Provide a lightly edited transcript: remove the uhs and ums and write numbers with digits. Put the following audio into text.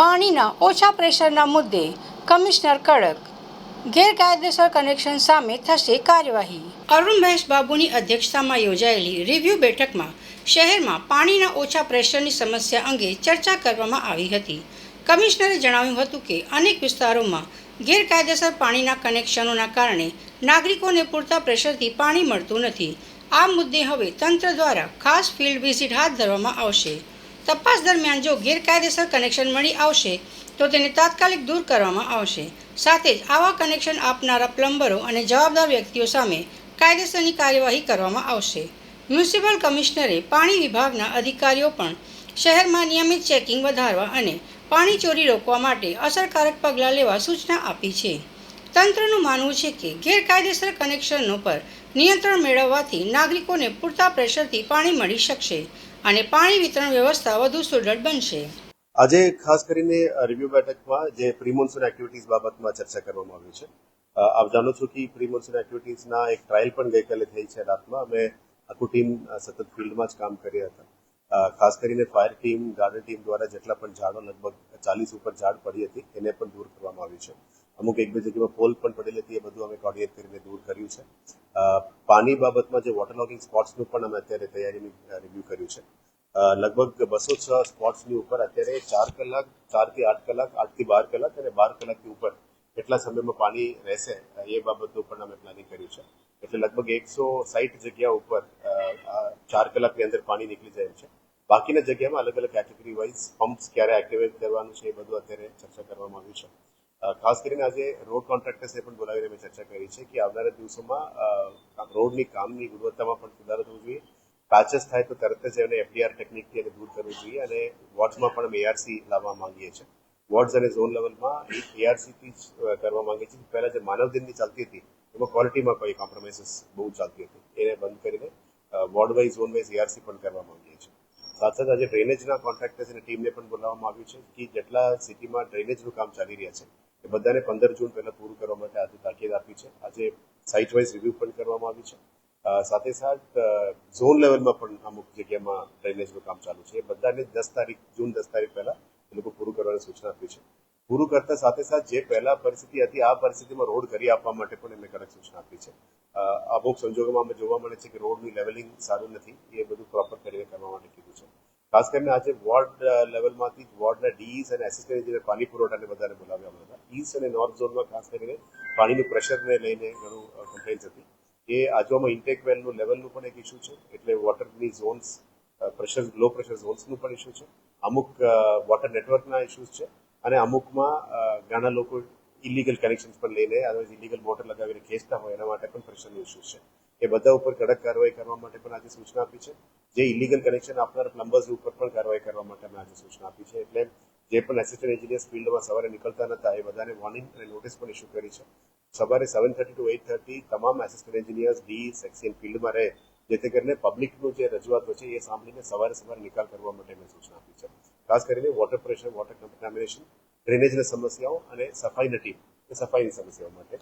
પાણીના ઓછા પ્રેશરના મુદ્દે કમિશનર કડક, ગેરકાયદેસર કનેક્શન સામે થશે કાર્યવાહી. અરુણ મહેશ બાબુની અધ્યક્ષતામાં યોજાયેલી રિવ્યુ બેઠકમાં શહેરમાં પાણીના ઓછા પ્રેશરની સમસ્યા અંગે ચર્ચા કરવામાં આવી હતી. કમિશનરે જણાવ્યું હતું કે અનેક વિસ્તારોમાં ગેરકાયદેસર પાણીના કનેક્શનોના કારણે નાગરિકોને પૂરતા પ્રેશરથી પાણી મળતું નથી. આ મુદ્દે હવે તંત્ર દ્વારા ખાસ ફિલ્ડ વિઝિટ હાથ ધરવામાં આવશે. તપાસ દરમિયાન જો ગેરકાયદેસર કનેક્શન મળી આવશે તો તેને તાત્કાલિક દૂર કરવામાં આવશે. સાથે જ આવા કનેક્શન આપનારા પ્લમ્બરો અને જવાબદાર વ્યક્તિઓ સામે કાયદેસરની કાર્યવાહી કરવામાં આવશે. મ્યુનિસિપલ કમિશનરે પાણી વિભાગના અધિકારીઓ પણ શહેરમાં નિયમિત ચેકિંગ વધારવા અને પાણી ચોરી રોકવા માટે અસરકારક પગલાં લેવા સૂચના આપી છે. તંત્રનું માનવું છે કે ગેરકાયદેસર કનેક્શનો પર નિયંત્રણ મેળવવાથી નાગરિકોને પૂરતા પ્રેશરથી પાણી મળી શકશે અને પાણી વિતરણ વ્યવસ્થા વધુ સુદૃઢ બનશે. આજે ખાસ કરીને રિવ્યુ બેઠકમાં જે પ્રી મોન્સૂન એક્ટિવિટીઝ બાબતમાં ચર્ચા કરવામાં આવી છે. આપ જાણો છો કે પ્રી મોન્સૂન એક્ટિવિટીઝના એક ટ્રાયલ પણ ગઈકાલે થઈ છે. રાતમાં અમે આખું ટીમ સતત ફિલ્ડમાં જ કામ કર્યા હતા. ખાસ કરીને ફાયર ટીમ, ગાર્ડન ટીમ દ્વારા જેટલા પણ ઝાડો, લગભગ 40 ઉપર ઝાડ પડી હતી, એને પણ દૂર કરવામાં આવ્યું છે. અમુક એક બે જગ્યામાં પોલ પણ પડેલી હતી, એ બધું અમે કોર્ડિનેટ કરીને દૂર કર્યું છે. પાણી બાબતમાં જે વોટર લોગિંગ સ્પોટ્સનું પણ અમે અત્યારે તૈયારીનું રિવ્યુ કર્યું છે. લગભગ 206 સ્પોટ્સની ઉપર અત્યારે 4 કલાક, 4 થી 8 કલાક, 8 થી 12 કલાક અને 12 કલાકથી ઉપર કેટલા સમયમાં પાણી રહેશે એ બાબતનું પણ અમે પ્લાનિંગ કર્યું છે. એટલે લગભગ 160 જગ્યા ઉપર 4 કલાકની અંદર પાણી નીકળી જાય છે. બાકીના જગ્યામાં અલગ અલગ કેટેગરી વાઇઝ પમ્પ્સ ક્યારે એક્ટિવેટ કરવાનું છે એ બધું અત્યારે ચર્ચા કરવામાં આવ્યું છે. ખાસ કરીને આજે રોડ કોન્ટ્રાક્ટર્સને પણ બોલાવીને અમે ચર્ચા કરી છે કે આવનારા દિવસોમાં રોડની કામની ગુણવત્તામાં પણ સુધારો થવો જોઈએ. પેચેસ થાય તો તરત જ એને એફડીઆર ટેકનિકથી એને દૂર કરવું જોઈએ અને વોર્ડ્સમાં પણ અમે એઆરસી લાવવા માંગીએ છીએ. વોર્ડ્સ અને ઝોન લેવલમાં એઆરસીથી જ કરવા માંગીએ છીએ. પહેલાં જે માનવ દિનની ચાલતી હતી એમાં ક્વોલિટીમાં કોઈ કોમ્પ્રોમાઇઝીસ બહુ ચાલતી હતી, એને બંધ કરીને ward wise, zone wise arc પણ કરવા માંગીએ છીએ. સાથે સાથે આજે ડ્રેનેજના કોન્ટ્રાક્ટર્સ અને ટીમને પણ બોલાવવામાં આવ્યું છે કે જેટલા સિટીમાં ડ્રેનેજનું કામ ચાલી રહ્યા છે એ બધાને 15 જૂન પહેલાં પૂરું કરવા માટે આજે તાકીદ આપી છે. આજે સાઇટ વાઇઝ રિવ્યુ પણ કરવામાં આવ્યું છે. સાથે સાથ ઝોન લેવલમાં પણ અમુક જગ્યામાં ડ્રેનેજનું કામ ચાલુ છે. એ બધાને 10 તારીખ પહેલા એ લોકો પૂરું કરવાની સૂચના આપી છે. પૂરું કરતા સાથે સાથ જે પહેલા પરિસ્થિતિ હતી આ પરિસ્થિતિમાં રોડ કરી આપવા માટે પણ એમને કડક સૂચના આપી છે. અમુક સંજોગોમાં અમે જોવા મળે છે કે રોડની લેવલિંગ સારું નથી, એ બધું પ્રોપર કરીને કરવા માટે કીધું છે. ખાસ કરીને આજે વોર્ડ લેવલમાંથી વોર્ડના ડીઈસ અને એસિસ્ટન્ટ એન્જિનિયર પાણી પુરવઠાને બધાને બોલાવ્યા હતા. ઈસ્ટ અને નોર્થ ઝોનમાં ખાસ કરીને પાણીનું પ્રેશરને લઈને ઘણું કમ્પ્લેન્સ હતી. એ આજુબાજુમાં ઇન્ટેક વેલનું લેવલનું પણ એક ઇસ્યુ છે, એટલે વોટરની ઝોન્સ, પ્રેશર, લો પ્રેશર ઝોન્સનું પણ ઇસ્યુ છે. અમુક વોટર નેટવર્કના ઇસ્યુઝ છે અને અમુકમાં ઘણા લોકો ઇલીગલ કનેક્શન પણ લઈને અદરવાઇઝ ઇલીગલ મોટર લગાવીને ખેંચતા હોય એના માટે પણ પ્રેશરનો ઇસ્યુઝ છે. એ બધા ઉપર કડક કાર્યવાહી કરવા માટે પણ આજે સૂચના આપી છે. જે ઇલીગલ કનેક્શન આપનાર પ્લમ્બર્સ ઉપર પણ કાર્યવાહી કરવા માટે અમે આજે સૂચના આપી છે. એટલે જે પણ એસિસ્ટન્ટ એન્જિનિયર્સ ફિલ્ડમાં સવારે નીકળતા નતા એ બધાને વોર્નિંગ અને નોટિસ પણ ઇસ્યુ કરી છે. સવારે 7:30 to 8:30 તમામ એસિસ્ટન્ટ એન્જિનિયર્સ ડી સેક્શન ફિલ્ડમાં રહે, જેથી કરીને પબ્લિકનું જે રજૂઆતો છે એ સાંભળીને સવારે નિકાલ કરવા માટે મેં સૂચના આપી છે. ખાસ કરીને વોટર પ્રેશર, વોટર કન્ટામિનેશન, ડ્રેનેજની સમસ્યાઓ અને સફાઈની ટીમ, સફાઈની સમસ્યાઓ માટે